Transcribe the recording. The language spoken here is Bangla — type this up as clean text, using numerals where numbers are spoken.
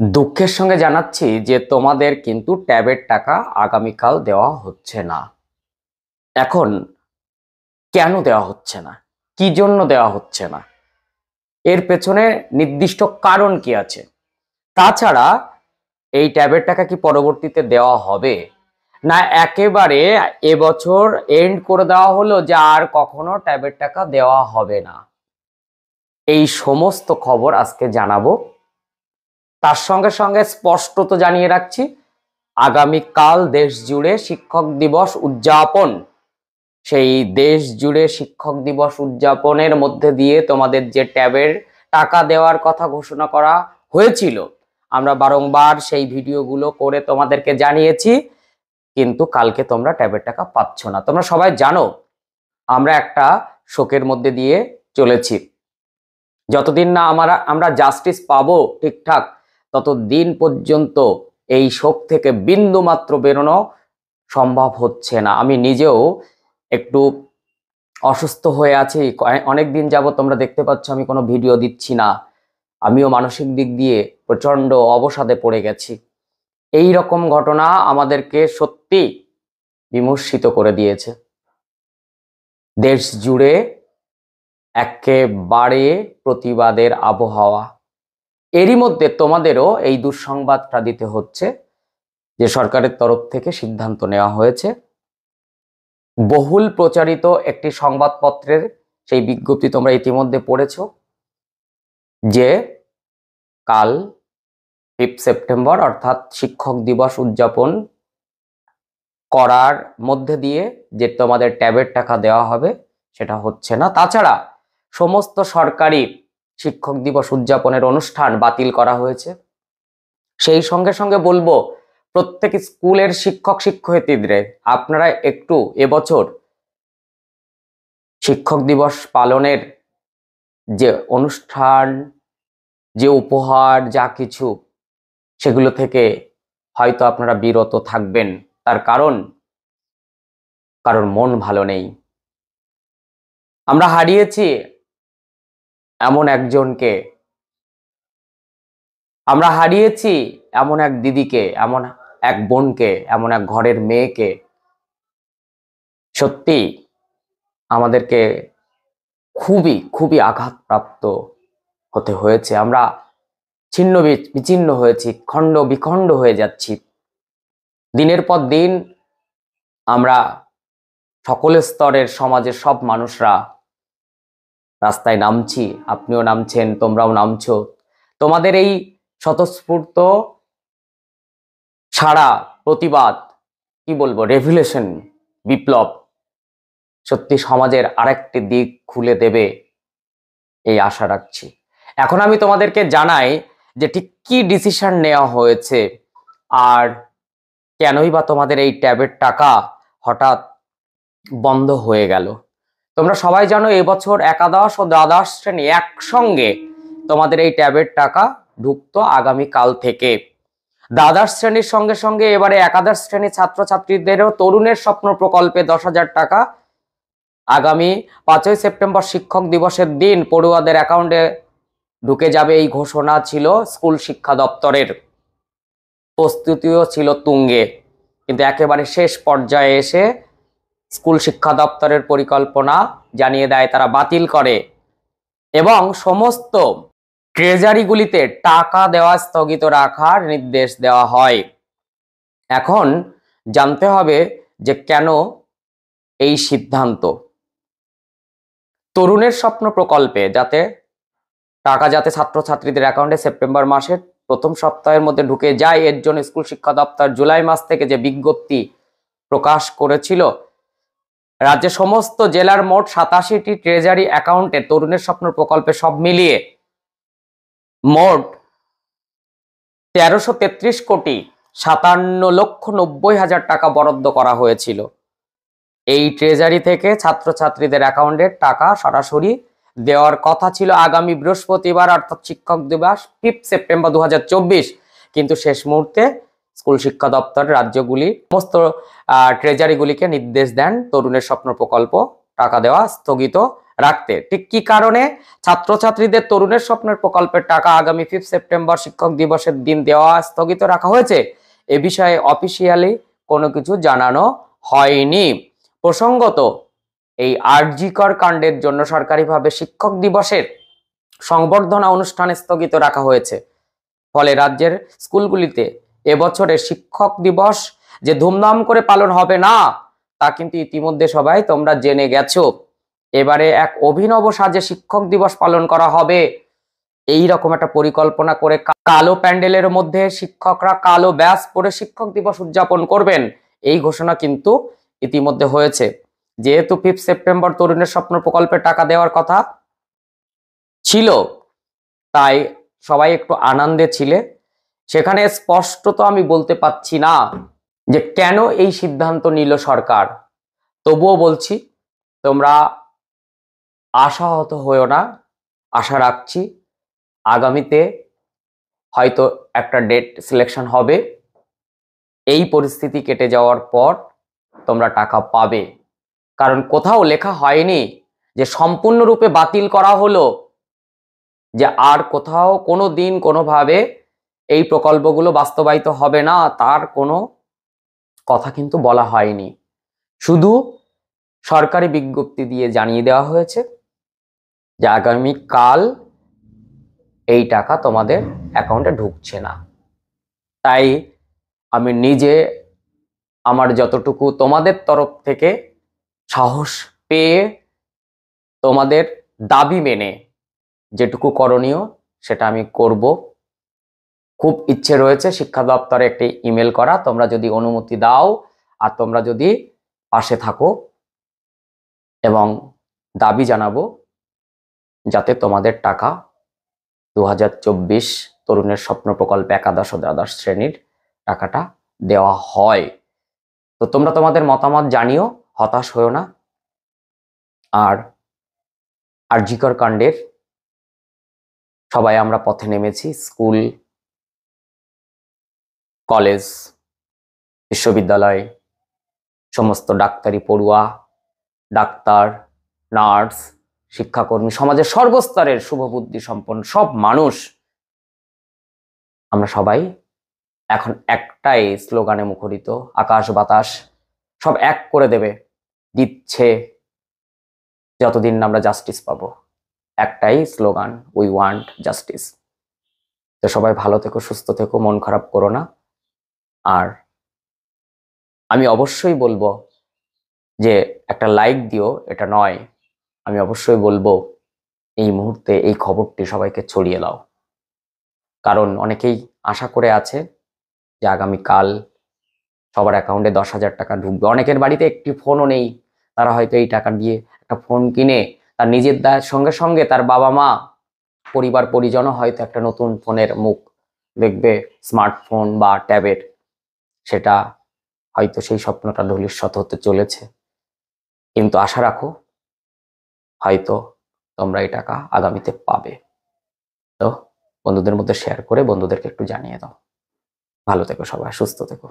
দুঃখের সঙ্গে জানাচ্ছি যে তোমাদের কিন্তু ট্যাবের টাকা আগামীকাল দেওয়া হচ্ছে না। এখন কেন দেওয়া হচ্ছে না, কি জন্য দেওয়া হচ্ছে না, এর পেছনে নির্দিষ্ট কারণ কি আছে? তাছাড়া এই ট্যাবের টাকা কি পরবর্তীতে দেওয়া হবে, না একেবারে এবছর এন্ড করে দেওয়া হলো যে আর কখনো ট্যাবের টাকা দেওয়া হবে না? এই সমস্ত খবর আজকে জানাবো। তার সঙ্গে সঙ্গে স্পষ্টত জানিয়ে রাখছি, আগামীকাল দেশ জুড়ে শিক্ষক দিবস উদযাপন। সেই দেশ জুড়ে শিক্ষক দিবস উদযাপনের মধ্যে দিয়ে তোমাদের যে ট্যাবের টাকা দেওয়ার কথা ঘোষণা করা হয়েছিল, আমরা বারংবার সেই ভিডিওগুলো করে তোমাদেরকে জানিয়েছি, কিন্তু কালকে তোমরা ট্যাবের টাকা পাচ্ছ না। তোমরা সবাই জানো আমরা একটা শোকের মধ্যে দিয়ে চলেছি। যতদিন না আমরা জাস্টিস পাবো ঠিকঠাক, ততদিন পর্যন্ত এই শোক থেকে বিন্দু মাত্র বেরোনো সম্ভব হচ্ছে না। আমি নিজেও একটু অসুস্থ হয়ে আছি, অনেক দিন যাবত তোমরা দেখতে পাচ্ছ আমি কোনো ভিডিও দিচ্ছি না। আমিও মানসিক দিক দিয়ে প্রচন্ড অবসাদে পড়ে গেছি। এই রকম ঘটনা আমাদেরকে সত্যি বিমর্ষিত করে দিয়েছে। দেশ জুড়ে একেবারে প্রতিবাদের আবহাওয়া। এরই মধ্যে তোমাদেরও এই দুঃসংবাদটা দিতে হচ্ছে যে সরকারের তরফ থেকে সিদ্ধান্ত নেওয়া হয়েছে। বহুল প্রচারিত একটি সংবাদপত্রের সেই বিজ্ঞপ্তি তোমরা ইতিমধ্যে পড়েছ, যে কাল 5 সেপ্টেম্বর অর্থাৎ শিক্ষক দিবস উদযাপন করার মধ্যে দিয়ে যে তোমাদের ট্যাবের টাকা দেওয়া হবে সেটা হচ্ছে না। তাছাড়া সমস্ত সরকারি শিক্ষক দিবস উদযাপনের অনুষ্ঠান বাতিল করা হয়েছে। সেই সঙ্গে সঙ্গে বলবো, প্রত্যেক স্কুলের শিক্ষক শিক্ষয়িত্রীদের আপনারা একটু এবছর শিক্ষক দিবস পালনের যে অনুষ্ঠান, যে উপহার, যা কিছু, সেগুলো থেকে হয়তো আপনারা বিরত থাকবেন। তার কারণ মন ভালো নেই। আমরা হারিয়েছি এমন একজনকে, আমরা হারিয়েছি এমন এক দিদিকে, এমন এক বোনকে, এমন এক ঘরের মেয়েকে। সত্যি আমাদেরকে খুবই খুবই আঘাতপ্রাপ্ত হতে হয়েছে। আমরা ছিন্ন বিচ্ছিন্ন হয়েছি, খণ্ড বিখণ্ড হয়ে যাচ্ছি। দিনের পর দিন আমরা সকল স্তরের সমাজের সব মানুষরা রাস্তায় নামছি, আপনিও নামছেন, তোমরাও নামছো। তোমাদের এই স্বতঃস্ফূর্ত সারা প্রতিবাদ, কি বলবো, রেভলিউশন, বিপ্লব সত্যি সমাজের আরেকটি দিক খুলে দেবে এই আশা রাখছি। এখন আমি তোমাদেরকে জানাই যে ঠিক কি ডিসিশন নেওয়া হয়েছে, আর কেনই বা তোমাদের এই ট্যাবের টাকা হঠাৎ বন্ধ হয়ে গেল। তোমরা সবাই জানো এবছর একাদশ ও দ্বাদশ শ্রেণী একসঙ্গে তোমাদের এই ট্যাবের টাকা ঢুকতো আগামীকাল থেকে। দ্বাদশ শ্রেণীর সঙ্গে সঙ্গে এবারে একাদশ শ্রেণীর ছাত্রছাত্রীদেরও তরুণের স্বপ্ন প্রকল্পে 10,000 টাকা আগামী 5ই সেপ্টেম্বর শিক্ষক দিবসের দিন পড়ুয়াদের অ্যাকাউন্টে ঢুকে যাবে, এই ঘোষণা ছিল স্কুল শিক্ষা দপ্তরের। প্রস্তুতিও ছিল তুঙ্গে, কিন্তু একেবারে শেষ পর্যায়ে এসে স্কুল শিক্ষা দপ্তরের পরিকল্পনা জানিয়ে দেয়, তারা বাতিল করে এবং সমস্ত ট্রেজারিগুলিতে টাকা দেওয়া স্থগিত রাখার নির্দেশ দেওয়া হয়। এখন জানতে হবে যে কেন এই সিদ্ধান্ত। তরুণের স্বপ্ন প্রকল্পে টাকা যাতে ছাত্রছাত্রীদের অ্যাকাউন্টে সেপ্টেম্বর মাসের প্রথম সপ্তাহের মধ্যে ঢুকে যায়, এর জন্য স্কুল শিক্ষা দপ্তর জুলাই মাস থেকে যে বিজ্ঞপ্তি প্রকাশ করেছিল, রাজ্যের সমস্ত জেলার মোট 87টি ট্রেজারি অ্যাকাউন্টে তরুণের স্বপ্ন প্রকল্পে সব মিলিয়ে মোট 1333,57,90,000 টাকা বরাদ্দ করা হয়েছিল। এই ট্রেজারি থেকে ছাত্রছাত্রীদের অ্যাকাউন্টে টাকা সরাসরি দেওয়ার কথা ছিল আগামী বৃহস্পতিবার অর্থাৎ শিক্ষক দিবস 5 সেপ্টেম্বর 2024, কিন্তু শেষ মুহূর্তে স্কুল শিক্ষা দপ্তর রাজ্যগুলি সমস্ত ট্রেজারিগুলিকে নির্দেশ দেন তরুণের স্বপ্ন প্রকল্প টাকা দেওয়া স্থগিত রাখতে। ঠিক কি কারণে? ছাত্রছাত্রীদের তরুণের স্বপ্নের প্রকল্পের টাকা আগামী 5 সেপ্টেম্বর শিক্ষক দিবসের দিন দেওয়া স্থগিত রাখা হয়েছে। এ বিষয়ে অফিসিয়ালি কোনো কিছু জানানো হয়নি। প্রসঙ্গত, এই আরজিকর কাণ্ডের জন্য সরকারিভাবে শিক্ষক দিবসের সংবর্ধনা অনুষ্ঠান স্থগিত রাখা হয়েছে। ফলে রাজ্যের স্কুলগুলিতে এবছরের শিক্ষক দিবস যে ধুমধাম করে পালন হবে না, তা কিন্তু ইতিমধ্যে সবাই তোমরা জেনে গেছো। এবারে এক অভিনব সাজে শিক্ষক দিবস পালন করা হবে। এই রকম একটা পরিকল্পনা করে কালো প্যান্ডেলের মধ্যে শিক্ষকরা কালো ব্যাজ পরে শিক্ষক দিবস উদযাপন করবেন, এই ঘোষণা কিন্তু ইতিমধ্যে হয়েছে। যেহেতু 5 সেপ্টেম্বর তরুণের স্বপ্ন প্রকল্পের টাকা দেওয়ার কথা ছিল, তাই সবাই একটু আনন্দে ছিলে। সেখানে স্পষ্টত আমি বলতে পাচ্ছি না যে কেন এই সিদ্ধান্ত নিল সরকার। তবুও বলছি, তোমরা আশাহত হয়েও না। আশা রাখছি আগামীতে হয়তো একটা ডেট সিলেকশন হবে। এই পরিস্থিতি কেটে যাওয়ার পর তোমরা টাকা পাবে। কারণ কোথাও লেখা হয়নি যে সম্পূর্ণরূপে বাতিল করা হলো, যে আর কোথাও কোনো দিন কোনোভাবে এই প্রকল্পগুলো বাস্তবায়িত হবে না, তার কোনো কথা কিন্তু বলা হয়নি। শুধু সরকারি বিজ্ঞপ্তি দিয়ে জানিয়ে দেওয়া হয়েছে যে আগামীকাল এই টাকা তোমাদের অ্যাকাউন্টে ঢুকছে না। তাই আমি নিজে আমার যতটুকু তোমাদের তরফ থেকে সাহস পেয়ে তোমাদের দাবি মেনে যেটুকু করণীয় সেটা আমি করব। খুব ইচ্ছে রয়েছে শিক্ষা দপ্তরে একটি ইমেল করা, তোমরা যদি অনুমতি দাও আর তোমরা যদি পাশে থাকো, এবং দাবি জানাবো যাতে তোমাদের টাকা 2024 তরুণের স্বপ্ন প্রকল্প একাদশ ও দ্বাদশ শ্রেণীর টাকাটা দেওয়া হয়। তো তোমরা তোমাদের মতামত জানিও, হতাশ হয়েও না। আর আরজিকর কাণ্ডের সবাই আমরা পথে নেমেছি। স্কুল, কলেজ, বিশ্ববিদ্যালয়, সমস্ত ডাক্তারি পড়ুয়া, ডাক্তার, নার্স, শিক্ষাকর্মী, সমাজের সর্বস্তরের শুভবুদ্ধি সম্পন্ন সব মানুষ আমরা সবাই এখন একটাই স্লোগানে মুখরিত, আকাশ বাতাস সব এক করে দেবে দিচ্ছে যতদিন আমরা জাস্টিস পাবো। একটাই স্লোগান, উই ওয়ান্ট জাস্টিস। তো সবাই ভালো থেকো, সুস্থ থেকো, মন খারাপ করো না। আর আমি অবশ্যই বলবো যে একটা লাইক দিও, এটা নয়, আমি অবশ্যই বলবো এই মুহূর্তে এই খবরটি সবাইকে ছড়িয়ে দাও। কারণ অনেকেই আশা করে আছে যে আগামীকাল সবার অ্যাকাউন্টে 10,000 টাকা ঢুকবে। অনেকের বাড়িতে একটি ফোনও নেই, তারা হয়তো এই টাকা দিয়ে একটা ফোন কিনে তার নিজের দায়ের সঙ্গে সঙ্গে তার বাবা মা, পরিবার পরিজনও হয়তো একটা নতুন ফোনের মুখ দেখবে, স্মার্টফোন বা ট্যাবের, সেটা হয়তো সেই স্বপ্নটা ধূলিসাৎ হতে চলেছে। কিন্তু আশা রাখো হয়তো তোমরা এই টাকা আগামীতে পাবে। তো বন্ধুদের মধ্যে শেয়ার করে বন্ধুদেরকে একটু জানিয়ে দাও। ভালো থেকো সবাই, সুস্থ থেকো।